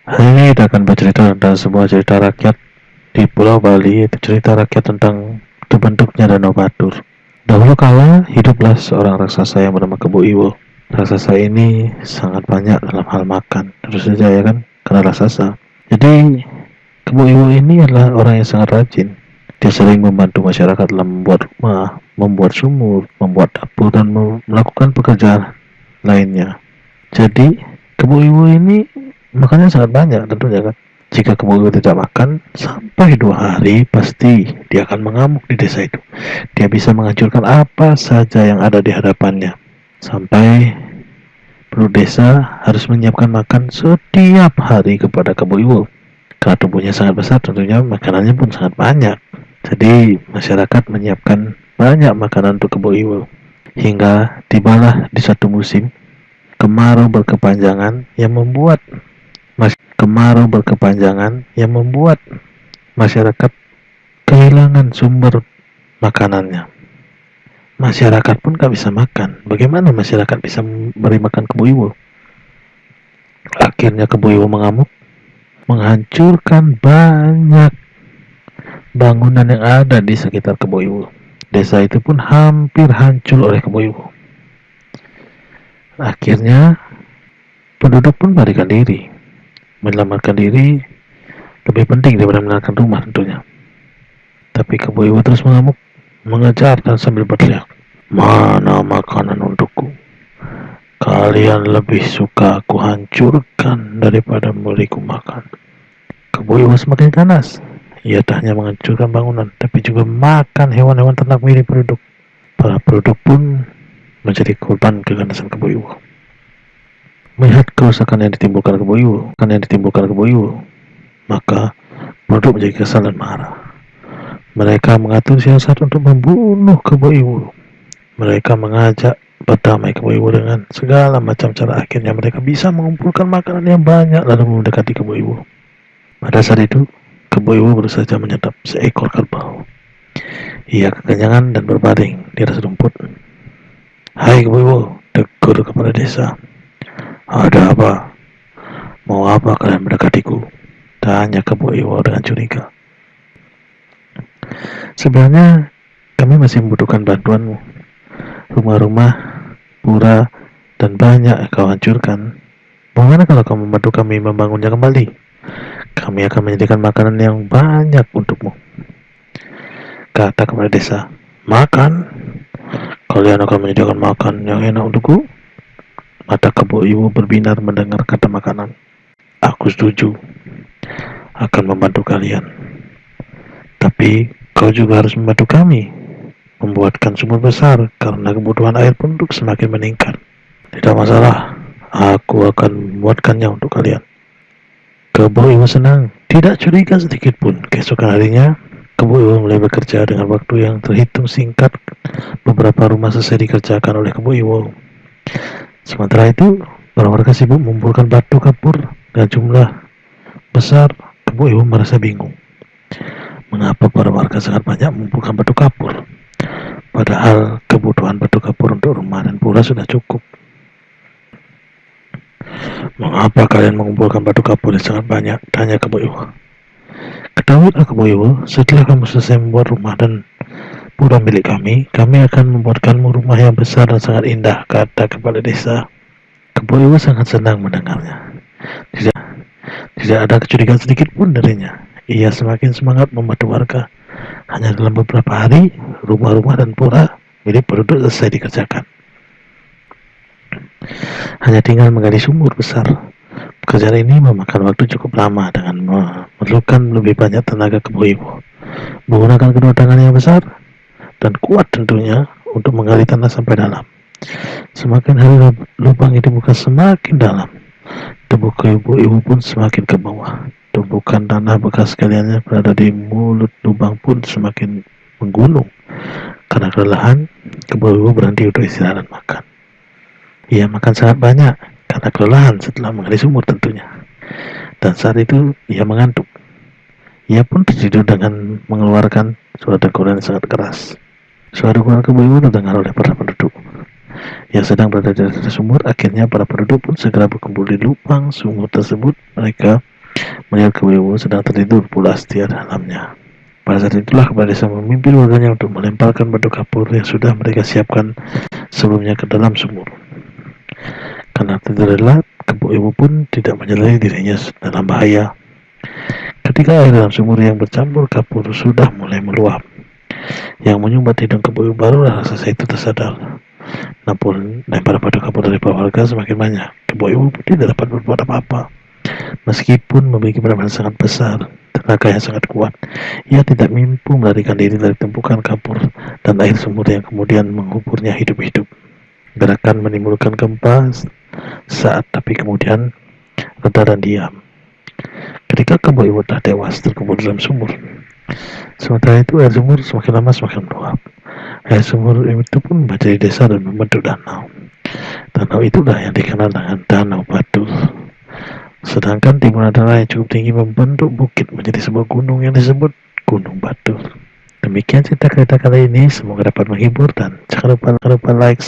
Hari ini kita akan bercerita tentang sebuah cerita rakyat di Pulau Bali, yaitu cerita rakyat tentang terbentuknya Danau Batur. Dahulu kala, hiduplah seorang raksasa yang bernama Kebo Iwo. Raksasa ini sangat banyak dalam hal makan, terus saja ya kan, karena raksasa. Jadi, Kebo Iwo ini adalah orang yang sangat rajin. Dia sering membantu masyarakat dalam membuat rumah, membuat sumur, membuat dapur, dan melakukan pekerjaan lainnya. Jadi, Kebo Iwo ini makannya sangat banyak tentunya kan. Jika Kebo Iwo tidak makan sampai 2 hari, pasti dia akan mengamuk di desa itu. Dia bisa menghancurkan apa saja yang ada di hadapannya. Sampai penduduk desa harus menyiapkan makan setiap hari kepada Kebo Iwo. Karena tubuhnya sangat besar, tentunya makanannya pun sangat banyak. Jadi masyarakat menyiapkan banyak makanan untuk Kebo Iwo. Hingga tibalah di satu musim kemarau berkepanjangan yang membuat masyarakat kehilangan sumber makanannya. Masyarakat pun gak bisa makan. Bagaimana masyarakat bisa beri makan Kebo Iwo? Akhirnya Kebo Iwo mengamuk, menghancurkan banyak bangunan yang ada di sekitar Kebo Iwo. Desa itu pun hampir hancur oleh Kebo Iwo. Akhirnya penduduk pun melarikan diri. Menyelamatkan diri lebih penting daripada menyelamatkan rumah tentunya. Tapi Kebo Iwo terus mengamuk, mengejar dan sambil berteriak, "Mana makanan untukku? Kalian lebih suka aku hancurkan daripada memberiku makan." Kebo Iwo semakin ganas. Ia tak hanya menghancurkan bangunan, tapi juga makan hewan-hewan ternak milik penduduk. Para penduduk pun menjadi korban keganasan Kebo Iwo. Melihat kerusakan yang ditimbulkan Kebo Iwo, maka penduduk menjadi kesal dan marah. Mereka mengatur siasat untuk membunuh Kebo Iwo. Mereka mengajak berdamai Kebo Iwo dengan segala macam cara. Akhirnya mereka bisa mengumpulkan makanan yang banyak lalu mendekati Kebo Iwo. Pada saat itu, Kebo Iwo baru saja menyantap seekor kerbau. Ia kekenyangan dan berbaring di atas rumput. "Hai Kebo Iwo," tegur kepala desa. "Ada apa? Mau apa kalian mendekatiku?" tanya Kebo Iwo dengan curiga. "Sebenarnya kami masih membutuhkan bantuanmu. Rumah-rumah, pura, dan banyak kau hancurkan. Bagaimana kalau kamu membantu kami membangunnya kembali? Kami akan menyediakan makanan yang banyak untukmu," kata kepala desa. "Makan? Kalian akan menyediakan makan yang enak untukku?" Mata Kebo Iwo berbinar mendengar kata makanan. "Aku setuju akan membantu kalian. Tapi kau juga harus membantu kami membuatkan sumur besar karena kebutuhan air penduduk semakin meningkat." "Tidak masalah, aku akan membuatkannya untuk kalian." Kebo Iwo senang, tidak curiga sedikit pun. Keesokan harinya, Kebo Iwo mulai bekerja dengan waktu yang terhitung singkat. Beberapa rumah selesai dikerjakan oleh Kebo Iwo. Sementara itu, para warga sibuk mengumpulkan batu kapur dengan jumlah besar. Kebo Iwo merasa bingung. Mengapa para warga sangat banyak mengumpulkan batu kapur? Padahal kebutuhan batu kapur untuk rumah dan pura sudah cukup. "Mengapa kalian mengumpulkan batu kapur yang sangat banyak?" tanya Kebo Iwo. "Ketahuilah Kebo Iwo, setelah kamu selesai membuat rumah dan pura milik kami akan membuatkanmu rumah yang besar dan sangat indah," kata kepala desa. Kebo Iwo sangat senang mendengarnya. Tidak ada kecurigaan sedikit pun darinya. Ia semakin semangat membantu warga. Hanya dalam beberapa hari, rumah-rumah dan pura milik penduduk selesai dikerjakan. Hanya tinggal menggali sumur besar. Pekerjaan ini memakan waktu cukup lama dengan memerlukan lebih banyak tenaga Kebo Iwo. Menggunakan kedua tangan yang besar dan kuat tentunya untuk menggali tanah sampai dalam. Semakin hari lubang itu dibuka semakin dalam. Tubuh Kebo Iwo pun semakin ke bawah. Tumpukan tanah bekas kaliannya berada di mulut lubang pun semakin menggunung. Karena kelelahan, Kebo Iwo berhenti untuk istirahat dan makan. Ia makan sangat banyak karena kelelahan setelah menggali sumur tentunya. Dan saat itu ia mengantuk. Ia pun tertidur dengan mengeluarkan suara dengkuran yang sangat keras. Suara dengkuran Kebo Iwo terdengar oleh para penduduk yang sedang berada di atas sumur. Akhirnya para penduduk pun segera berkumpul di lubang sumur tersebut. Mereka melihat kebo-kebo sedang tertidur pulas di dalamnya. Pada saat itulah kepala desa memimpin warganya untuk melemparkan batu kapur yang sudah mereka siapkan sebelumnya ke dalam sumur. Karena terlelap, kebo-kebo pun tidak menyadari dirinya dalam bahaya. Ketika air dalam sumur yang bercampur kapur sudah mulai meluap, yang menyumbat hidung kebo-kebo barulah raksasa itu tersadar. Namun lempar batu kapur dari warga semakin banyak. Kebo-kebo pun tidak dapat berbuat apa-apa. Meskipun memiliki badan sangat besar, tenaga yang sangat kuat, ia tidak mampu melarikan diri dari tumpukan kapur dan air sumur yang kemudian menguburnya hidup-hidup. Gerakan menimbulkan gempa saat, tapi kemudian reda dan diam. Ketika kebo-kebo telah tewas terkubur dalam sumur. Sementara itu air sumur semakin lama semakin meluap. Air sumur itu pun menjadi desa dan membentuk danau. Danau itulah yang dikenal dengan Danau Batur. Sedangkan timbunan tanah yang cukup tinggi membentuk bukit menjadi sebuah gunung yang disebut Gunung Batur. Demikian cerita kereta kali ini, semoga dapat menghibur dan jangan lupa like,